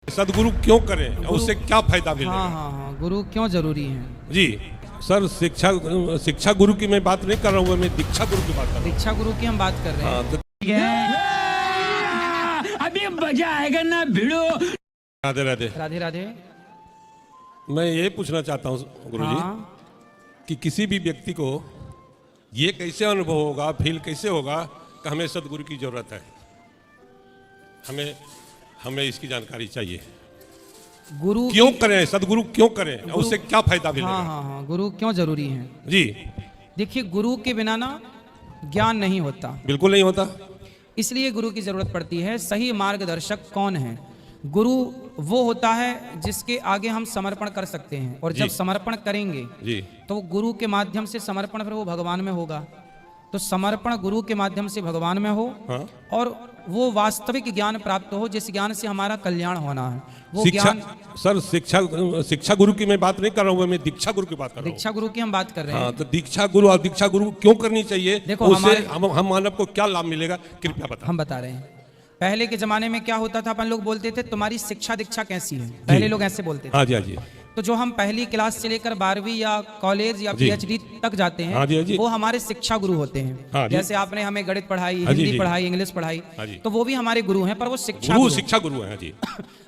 सदगुरु क्यों करें और उससे क्या फायदा मिलेगा? हाँ, गुरु क्यों जरूरी है? जी सर, शिक्षा गुरु की मैं बात नहीं कर रहा हूँ, मैं दीक्षा गुरु की बात कर रहा हूँ। दीक्षा गुरु की हम बात कर रहे हैं। हाँ, तो अभी मजा आएगा ना भिड़ो। राधे राधे। राधे राधे। मैं ये पूछना चाहता हूँ गुरुजी कि किसी भी व्यक्ति को ये कैसे अनुभव होगा, फील कैसे होगा कि हमें सदगुरु की जरूरत है? हमें इसकी जानकारी चाहिए। गुरु क्यों करें, सदगुरु क्यों करें और उससे क्या फायदा मिलेगा? हाँ, गुरु क्यों जरूरी है? जी देखिए, गुरु के बिना ना ज्ञान नहीं होता, बिल्कुल नहीं होता। इसलिए गुरु की जरूरत पड़ती है। सही मार्गदर्शक कौन है? गुरु वो होता है जिसके आगे हम समर्पण कर सकते हैं, और जब समर्पण करेंगे जी तो वो गुरु के माध्यम से समर्पण फिर वो भगवान में होगा। तो समर्पण गुरु के माध्यम से भगवान में हो, हाँ? और वो वास्तविक ज्ञान प्राप्त हो जिस ज्ञान से हमारा कल्याण होना है। वो शिक्षा ज्ञान, सर, शिक्षा गुरु की मैं बात नहीं कर रहा हूँ, मैं दीक्षा गुरु की बात कर रहा हूँ। दीक्षा गुरु की हम बात कर रहे हैं। हाँ, तो दीक्षा गुरु और दीक्षा गुरु क्यों करनी चाहिए? देखो, उससे हम मानव को क्या लाभ मिलेगा, कृपया बताओ। हम बता रहे हैं। पहले के जमाने में क्या होता था, अपन लोग बोलते थे तुम्हारी शिक्षा दीक्षा कैसी है, पहले लोग ऐसे बोलते थे। हाँ जी, हाँ जी। तो जो हम पहली क्लास से लेकर 12वीं या कॉलेज या PhD तक जाते हैं, हाँ जी, हाँ जी। वो हमारे शिक्षा गुरु होते हैं। हाँ जी। जैसे आपने हमें गणित पढ़ाई, हाँ जी, हिंदी जी। पढ़ाई, इंग्लिश पढ़ाई, हाँ जी। तो वो भी हमारे गुरु हैं, पर वो शिक्षा गुरु गुरु शिक्षा गुरु है। हाँ जी।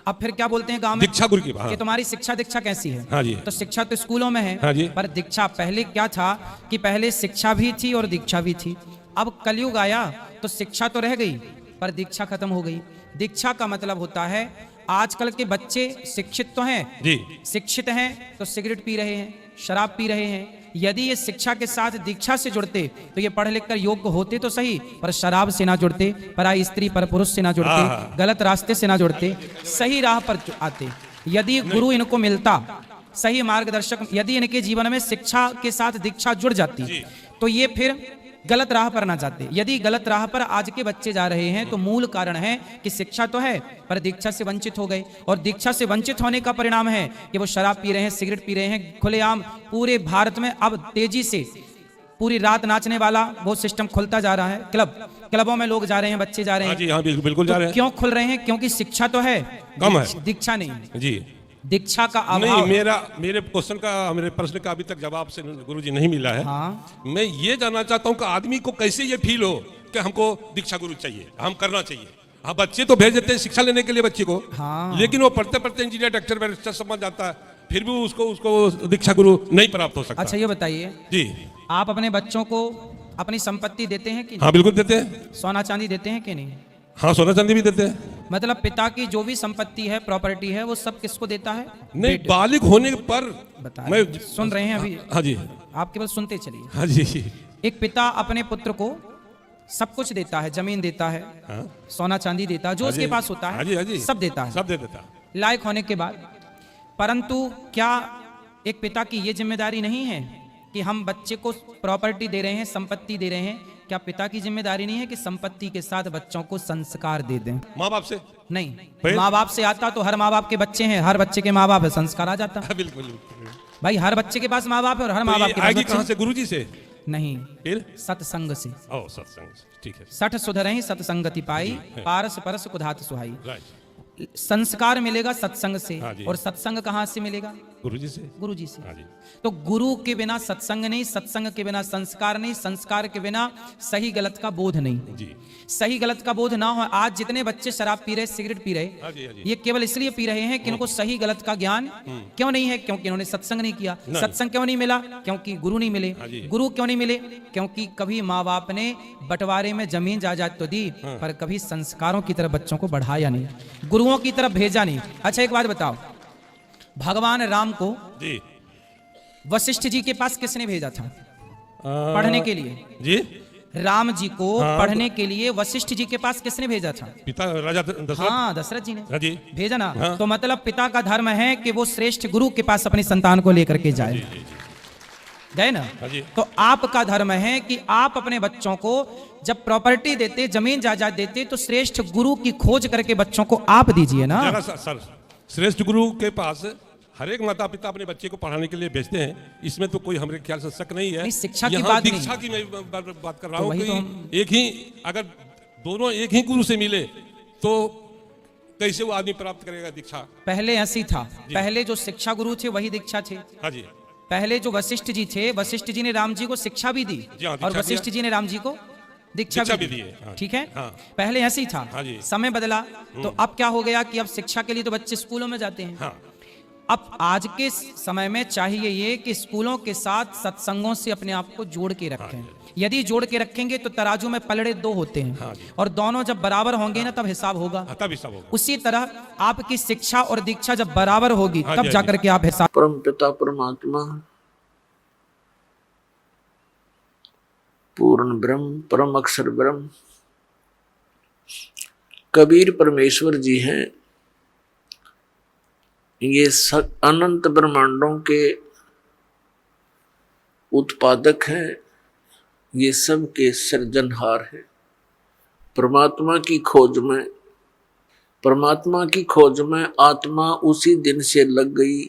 अब फिर क्या बोलते हैं गांव में? दीक्षा गुरु की बात। कि तुम्हारी शिक्षा दीक्षा कैसी है? हाँ जी। तो शिक्षा तो स्कूलों में है, हाँ जी। पर दीक्षा पहले क्या था कि पहले शिक्षा भी थी और दीक्षा भी थी। अब कलयुग आया तो शिक्षा तो रह गई पर दीक्षा खत्म हो गई। दीक्षा का मतलब होता है, आजकल के बच्चे शिक्षित तो हैं जी, शिक्षित हैं तो सिगरेट पी रहे हैं, शराब पी रहे हैं। यदि ये शिक्षा के साथ दीक्षा से जुड़ते तो ये पढ़ लिख कर योग्य होते तो सही, पर शराब से ना जुड़ते, पराई स्त्री पर पुरुष से ना जुड़ते, गलत रास्ते से ना जुड़ते, सही राह पर आते। यदि गुरु इनको मिलता, सही मार्गदर्शक, यदि इनके जीवन में शिक्षा के साथ दीक्षा जुड़ जाती तो ये फिर गलत राह पर ना जाते। यदि गलत राह पर आज के बच्चे जा रहे हैं तो मूल कारण है कि शिक्षा तो है पर दीक्षा से वंचित हो गए, और दीक्षा से वंचित होने का परिणाम है कि वो शराब पी रहे हैं, सिगरेट पी रहे हैं खुलेआम। पूरे भारत में अब तेजी से पूरी रात नाचने वाला वो सिस्टम खुलता जा रहा है। क्लबों में लोग जा रहे हैं, बच्चे जा रहे हैं। हाँ जी, हाँ, बिल्कुल जा रहे हैं। क्यों खुल रहे हैं? क्योंकि शिक्षा तो है, कम है, दीक्षा नहीं। जी। दीक्षा का अभाव नहीं, है। मेरे क्वेश्चन का, मेरे प्रश्न का अभी तक जवाब से गुरुजी नहीं मिला है। हाँ। मैं ये जानना चाहता हूँ कि आदमी को कैसे ये फील हो कि हमको दीक्षा गुरु चाहिए, हम करना चाहिए। हाँ, बच्चे तो भेज देते हैं शिक्षा लेने के लिए बच्चे को, हाँ। लेकिन वो पढ़ते पढ़ते इंजीनियर, डॉक्टर, बैरिस्टर समझ जाता है, फिर भी उसको दीक्षा गुरु नहीं प्राप्त हो सकता। अच्छा, ये बताइए जी, आप अपने बच्चों को अपनी संपत्ति देते हैं कि नहीं? हाँ बिल्कुल देते हैं। सोना चांदी देते हैं कि नहीं? हाँ, सोना चांदी भी देते हैं। मतलब पिता की जो भी संपत्ति है, प्रॉपर्टी है, वो सब किसको देता है? नहीं, बालिग होने पर मैं सुन रहे हैं अभी। हाँ जी, आप केवल सुनते चलिए। हाँ जी। एक पिता अपने पुत्र को सब कुछ देता है, जमीन देता है, हाँ? सोना चांदी देता है, जो उसके पास होता हाँ जी, हाँ है जी। सब देता है, सब दे देता है लायक होने के बाद। परंतु क्या एक पिता की ये जिम्मेदारी नहीं है कि हम बच्चे को प्रॉपर्टी दे रहे हैं, संपत्ति दे रहे हैं, क्या पिता की जिम्मेदारी नहीं है कि संपत्ति के साथ बच्चों को संस्कार दे दें? माँ बाप से नहीं, माँ बाप से आता तो हर माँ बाप के बच्चे हैं, हर बच्चे के माँ बाप है, संस्कार आ जाता। बिल्कुल भाई, हर बच्चे के पास माँ बाप है और हर माँ बाप के पास कहाँ से? गुरुजी से नहीं, फिर सत्संग से। ओ, सत्संग, ठीक है। सठ सुधरहि सत्संगति पाई, पारस परस कुधात सुहाई। राइट। संस्कार मिलेगा सत्संग से, हाँ जी। और सत्संग कहाँ से मिलेगा? गुरुजी से। गुरुजी से। हाँ जी। तो गुरु के बिना सत्संग नहीं, सत्संग के बिना संस्कार नहीं, संस्कार के बिना सही गलत का बोध नहीं। जी। सही गलत का बोध ना हो। आज जितने बच्चे शराब पी रहे, सिगरेट पी रहे, हाँ जी, हाँ जी। ये केवल इसलिए पी रहे हैं कि इनको सही गलत का ज्ञान क्यों नहीं है? क्योंकि इन्होंने सत्संग नहीं किया। सत्संग क्यों नहीं मिला? क्योंकि गुरु नहीं मिले। हाँ जी। गुरु क्यों नहीं मिले? क्योंकि कभी माँ बाप ने बंटवारे में जमीन जायदाद तो दी, पर कभी संस्कारों की तरफ बच्चों को बढ़ाया नहीं, गुरुओं की तरफ भेजा नहीं। अच्छा, एक बात बताओ, भगवान राम को जी वशिष्ठ जी के पास किसने भेजा था पढ़ने के लिए? जी, राम जी को पढ़ने के लिए वशिष्ठ जी के पास किसने भेजा था? पिता राजा दशरथ। हाँ, दशरथ जी ने। हाँ जी। भेजा ना। हाँ। तो मतलब पिता का धर्म है कि वो श्रेष्ठ गुरु के पास अपनी संतान को लेकर के जाए। गए ना? हाँ जी। तो आपका धर्म है कि आप अपने बच्चों को जब प्रॉपर्टी देते, जमीन जायदाद देते, तो श्रेष्ठ गुरु की खोज करके बच्चों को आप दीजिए ना। सर, श्रेष्ठ गुरु के पास हर एक माता पिता अपने बच्चे को पढ़ाने के लिए भेजते हैं, इसमें तो कोई हमारे ख्याल से शक नहीं है। नहीं, शिक्षा की यहाँ बात दीक्षा नहीं। की मैं बात कर रहा तो हूँ वही कि तो हम- एक ही, अगर दोनों एक ही गुरु से मिले तो कैसे वो आदमी प्राप्त करेगा दीक्षा? पहले ऐसी था, पहले जो शिक्षा गुरु थे वही दीक्षा थे। हाँ जी। पहले जो वशिष्ठ जी थे, वशिष्ठ जी ने राम जी को शिक्षा भी दी जी हाँ, और दीक्षा वशिष्ठ दिया। जी ने राम जी को दीक्षा दीक्षा भी भी दी। दी है, हाँ। ठीक है, हाँ। पहले ऐसे ही था। हाँ जी। समय बदला तो अब क्या हो गया कि अब शिक्षा के लिए तो बच्चे स्कूलों में जाते हैं। हाँ अब आज के समय में चाहिए ये कि स्कूलों के साथ सत्संगों से अपने आप को जोड़ के रखें। यदि जोड़ के रखेंगे तो तराजू में पलड़े दो होते हाँ हैं जी। और दोनों जब बराबर होंगे ना तब हिसाब होगा। हाँ, तभी सब होगा। उसी तरह आपकी शिक्षा और दीक्षा जब बराबर होगी हाँ तब जी, हाँ जाकर जी। के आप हिसाब। परम पिता परमात्मा पूर्ण ब्रह्म परम अक्षर ब्रह्म कबीर परमेश्वर जी हैं। ये अनंत ब्रह्मांडों के उत्पादक हैं, ये सब के सृजनहार हैं। परमात्मा की खोज में आत्मा उसी दिन से लग गई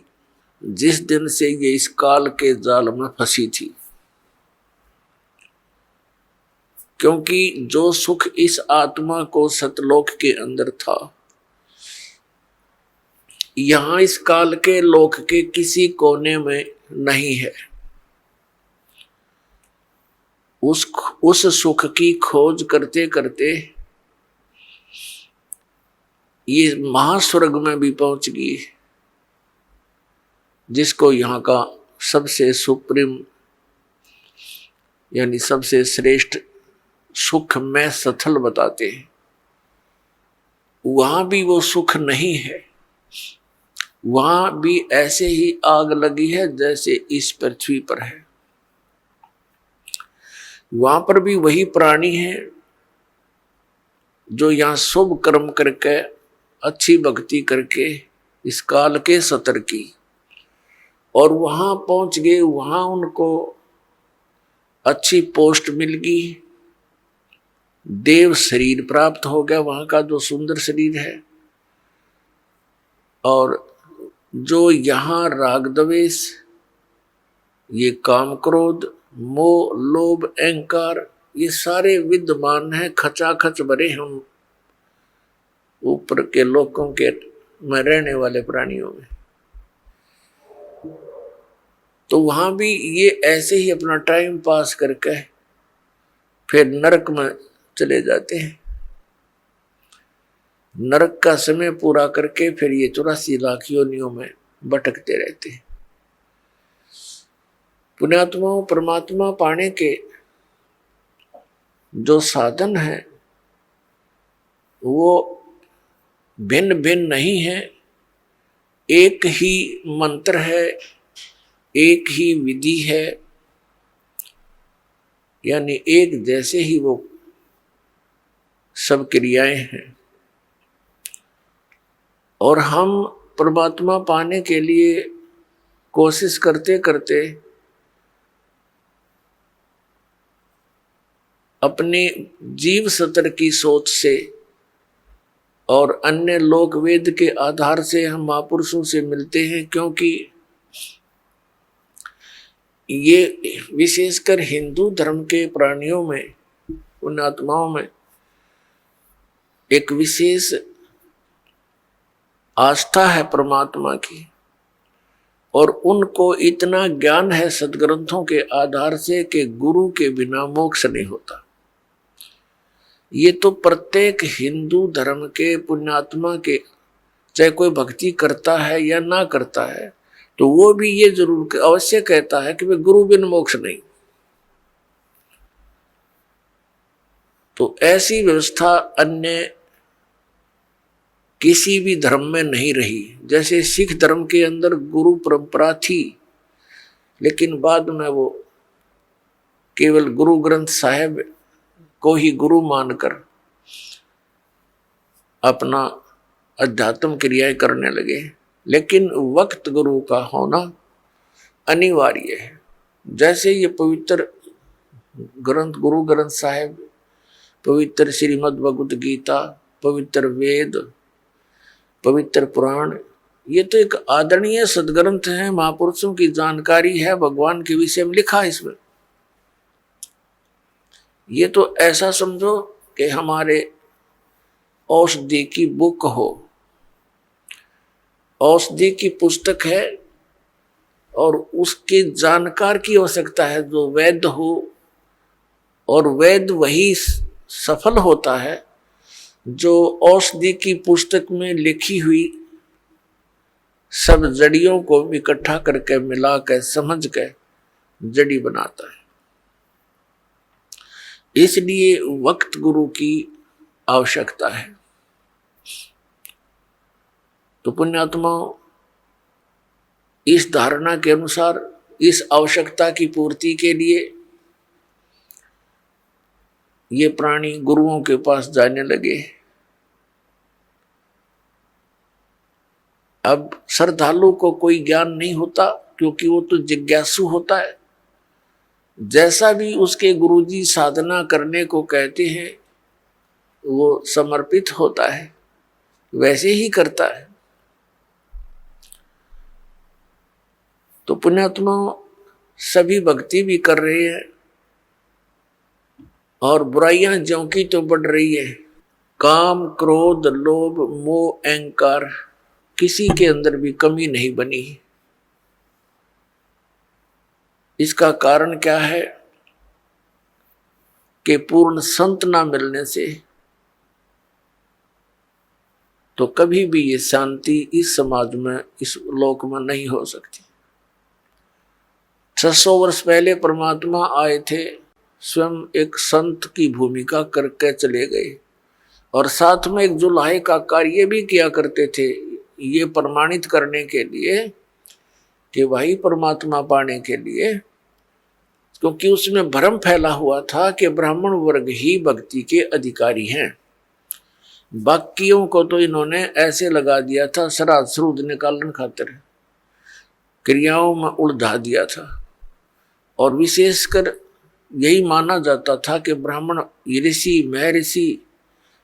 जिस दिन से ये इस काल के जाल में फंसी थी। क्योंकि जो सुख इस आत्मा को सतलोक के अंदर था, यहां इस काल के लोक के किसी कोने में नहीं है। उस सुख की खोज करते करते ये महास्वर्ग में भी पहुंच गई, जिसको यहाँ का सबसे सुप्रीम यानी सबसे श्रेष्ठ सुख में स्थल बताते हैं। वहां भी वो सुख नहीं है, वहां भी ऐसे ही आग लगी है जैसे इस पृथ्वी पर है। वहां पर भी वही प्राणी है जो यहां शुभ कर्म करके अच्छी भक्ति करके इस काल के सतर की और वहां पहुंच गए। वहां उनको अच्छी पोस्ट मिल गई, देव शरीर प्राप्त हो गया, वहां का जो सुंदर शरीर है। और जो यहाँ राग द्वेष, ये काम क्रोध मोह लोभ अहंकार, ये सारे विद्यमान हैं, खचाखच भरे हम ऊपर के लोकों के में रहने वाले प्राणियों में। तो वहां भी ये ऐसे ही अपना टाइम पास करके फिर नरक में चले जाते हैं। नरक का समय पूरा करके फिर ये 84 लाख योनियों में भटकते रहते हैं। पुण्यात्माओं, परमात्मा पाने के जो साधन है वो भिन्न भिन्न नहीं है, एक ही मंत्र है, एक ही विधि है, यानी एक जैसे ही वो सब क्रियाएं हैं। और हम परमात्मा पाने के लिए कोशिश करते करते अपने जीव सतर की सोच से और अन्य लोक वेद के आधार से हम महापुरुषों से मिलते हैं। क्योंकि ये विशेषकर हिंदू धर्म के प्राणियों में, उन आत्माओं में एक विशेष आस्था है परमात्मा की, और उनको इतना ज्ञान है सदग्रंथों के आधार से कि गुरु के बिना मोक्ष नहीं होता। ये तो प्रत्येक हिंदू धर्म के पुण्यात्मा के, चाहे कोई भक्ति करता है या ना करता है, तो वो भी ये जरूर अवश्य कहता है कि वे गुरु बिन मोक्ष नहीं। तो ऐसी व्यवस्था अन्य किसी भी धर्म में नहीं रही। जैसे सिख धर्म के अंदर गुरु परंपरा थी, लेकिन बाद में वो केवल गुरु ग्रंथ साहिब को ही गुरु मानकर अपना अध्यात्म क्रियाएं करने लगे। लेकिन वक्त गुरु का होना अनिवार्य है। जैसे ये पवित्र ग्रंथ, गुरु ग्रंथ साहिब, पवित्र श्रीमद् भगवत गीता, पवित्र वेद, पवित्र पुराण, ये तो एक आदरणीय सदग्रंथ है, महापुरुषों की जानकारी है, भगवान के विषय में लिखा है इसमें। ये तो ऐसा समझो कि हमारे औषधि की बुक हो, औषधि की पुस्तक है और उसके जानकार की आवश्यकता है जो वैद्य हो, और वैद्य वही सफल होता है जो औषधि की पुस्तक में लिखी हुई सब जड़ियों को इकट्ठा करके मिला कर समझ के जड़ी बनाता है। इसलिए वक्त गुरु की आवश्यकता है। तो पुण्यात्मा, इस धारणा के अनुसार इस आवश्यकता की पूर्ति के लिए ये प्राणी गुरुओं के पास जाने लगे। अब श्रद्धालु को कोई ज्ञान नहीं होता क्योंकि वो तो जिज्ञासु होता है। जैसा भी उसके गुरुजी साधना करने को कहते हैं वो समर्पित होता है, वैसे ही करता है। तो पुण्यात्मा, सभी भक्ति भी कर रहे हैं और बुराइयां ज्यों की तो बढ़ रही है। काम, क्रोध, लोभ, मोह, अहंकार किसी के अंदर भी कमी नहीं बनी। इसका कारण क्या है कि पूर्ण संत ना मिलने से तो कभी भी ये शांति इस समाज में, इस लोक में नहीं हो सकती। 600 वर्ष पहले परमात्मा आए थे, स्वयं एक संत की भूमिका करके चले गए और साथ में एक जुल्हे का कार्य भी किया करते थे, ये प्रमाणित करने के लिए कि भाई परमात्मा पाने के लिए, क्योंकि उसमें भ्रम फैला हुआ था कि ब्राह्मण वर्ग ही भक्ति के अधिकारी हैं। बाकियों को तो इन्होंने ऐसे लगा दिया था, श्राद्ध श्रुद्ध निकालन खातिर क्रियाओं में उलझा दिया था। और विशेषकर यही माना जाता था कि ब्राह्मण ऋषि, महर्षि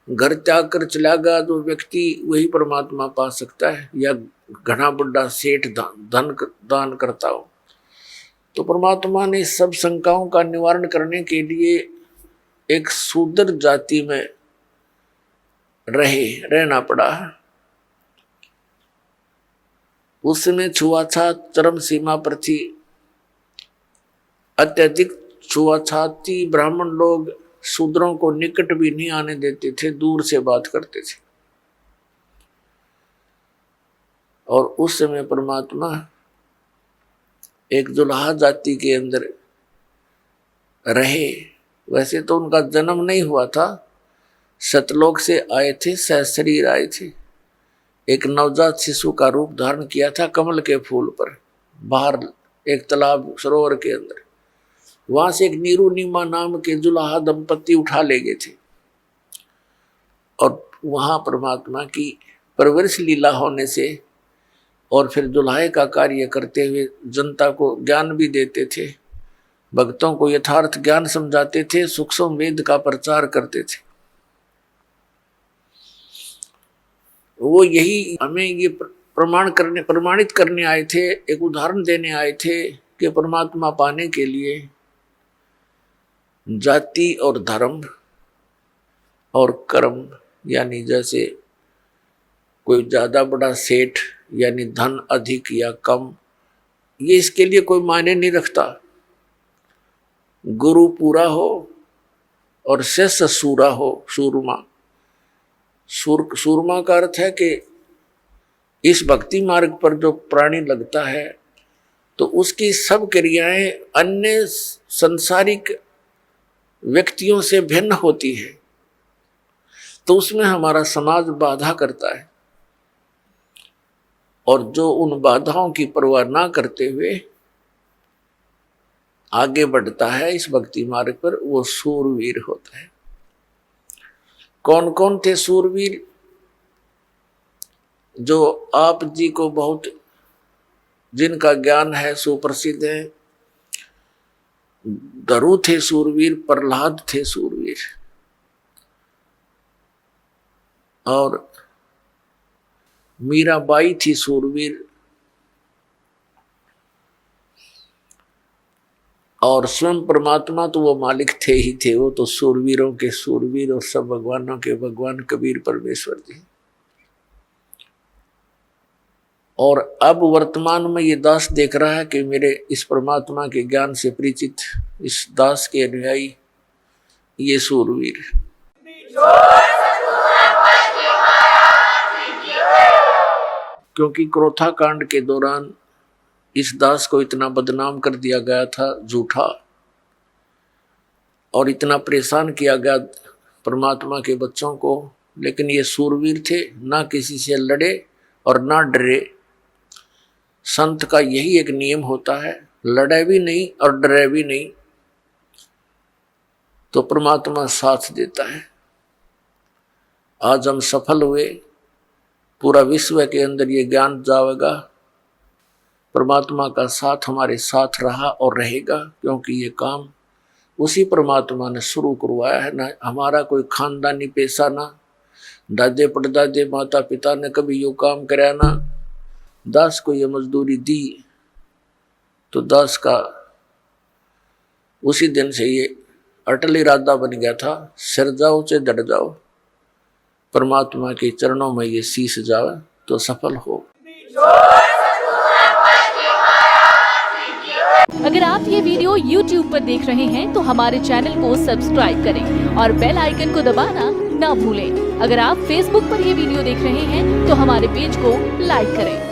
घर त्याग कर चला गया जो व्यक्ति वही परमात्मा पा सकता है, या घना बड़ा सेठ धन दान करता हो। तो परमात्मा ने सब शंकाओं का निवारण करने के लिए एक शूद्र जाति में रहना पड़ा। उस समय छुआछूत चरम सीमा पर थी, अत्यधिक छुआछूत थी। ब्राह्मण लोग शूद्रों को निकट भी नहीं आने देते थे, दूर से बात करते थे। और उस समय परमात्मा एक जुल्हा जाति के अंदर रहे। वैसे तो उनका जन्म नहीं हुआ था, सतलोक से आए थे, सहशरीर आए थे। एक नवजात शिशु का रूप धारण किया था कमल के फूल पर, बाहर एक तालाब सरोवर के अंदर। वहां से एक नीरू नीमा नाम के जुल्हा दंपति उठा ले गए थे और वहां परमात्मा की परवरिश लीला होने से और फिर जुल्हे का कार्य करते हुए जनता को ज्ञान भी देते थे, भक्तों को यथार्थ ज्ञान समझाते थे, सूक्ष्म वेद का प्रचार करते थे। वो यही हमें ये प्रमाणित करने आए थे, एक उदाहरण देने आए थे कि परमात्मा पाने के लिए जाति और धर्म और कर्म, यानी जैसे कोई ज्यादा बड़ा सेठ यानी धन अधिक या कम, ये इसके लिए कोई मायने नहीं रखता। गुरु पूरा हो और शिष्य सूरा हो, सूरमा। सूरमा का अर्थ है कि इस भक्ति मार्ग पर जो प्राणी लगता है तो उसकी सब क्रियाएं अन्य संसारिक व्यक्तियों से भिन्न होती है, तो उसमें हमारा समाज बाधा करता है। और जो उन बाधाओं की परवाह ना करते हुए आगे बढ़ता है इस भक्ति मार्ग पर, वो सूरवीर होता है। कौन कौन थे सूरवीर? जो आप जी को बहुत, जिनका ज्ञान है, सुप्रसिद्ध है। धरु थे सूरवीर, प्रहलाद थे सूरवीर, और मीराबाई थी सूरवीर, और स्वयं परमात्मा तो वो मालिक थे ही थे, वो तो सूरवीरों के सूरवीर और सब भगवानों के भगवान कबीर परमेश्वर जी। और अब वर्तमान में ये दास देख रहा है कि मेरे इस परमात्मा के ज्ञान से परिचित इस दास के अनुयायी ये सूरवीर है। क्योंकि क्रोथा कांड के दौरान इस दास को इतना बदनाम कर दिया गया था झूठा, और इतना परेशान किया गया परमात्मा के बच्चों को, लेकिन ये सूरवीर थे, ना किसी से लड़े और ना डरे। संत का यही एक नियम होता है, लड़े भी नहीं और डरे भी नहीं, तो परमात्मा साथ देता है। आज हम सफल हुए, पूरा विश्व के अंदर ये ज्ञान जाएगा, परमात्मा का साथ हमारे साथ रहा और रहेगा, क्योंकि ये काम उसी परमात्मा ने शुरू करवाया है। ना हमारा कोई खानदानी पेशा, ना दादे परदादे माता पिता ने कभी यो काम कराया, ना दास को ये मजदूरी दी, तो दास का उसी दिन से ये अटल इरादा बन गया था, सिर जाओ चाहे डट जाओ, परमात्मा के चरणों में ये शीश जावे तो सफल हो। अगर आप ये वीडियो YouTube पर देख रहे हैं तो हमारे चैनल को सब्सक्राइब करें और बेल आइकन को दबाना ना भूलें। अगर आप Facebook पर ये वीडियो देख रहे हैं तो हमारे पेज को लाइक करें।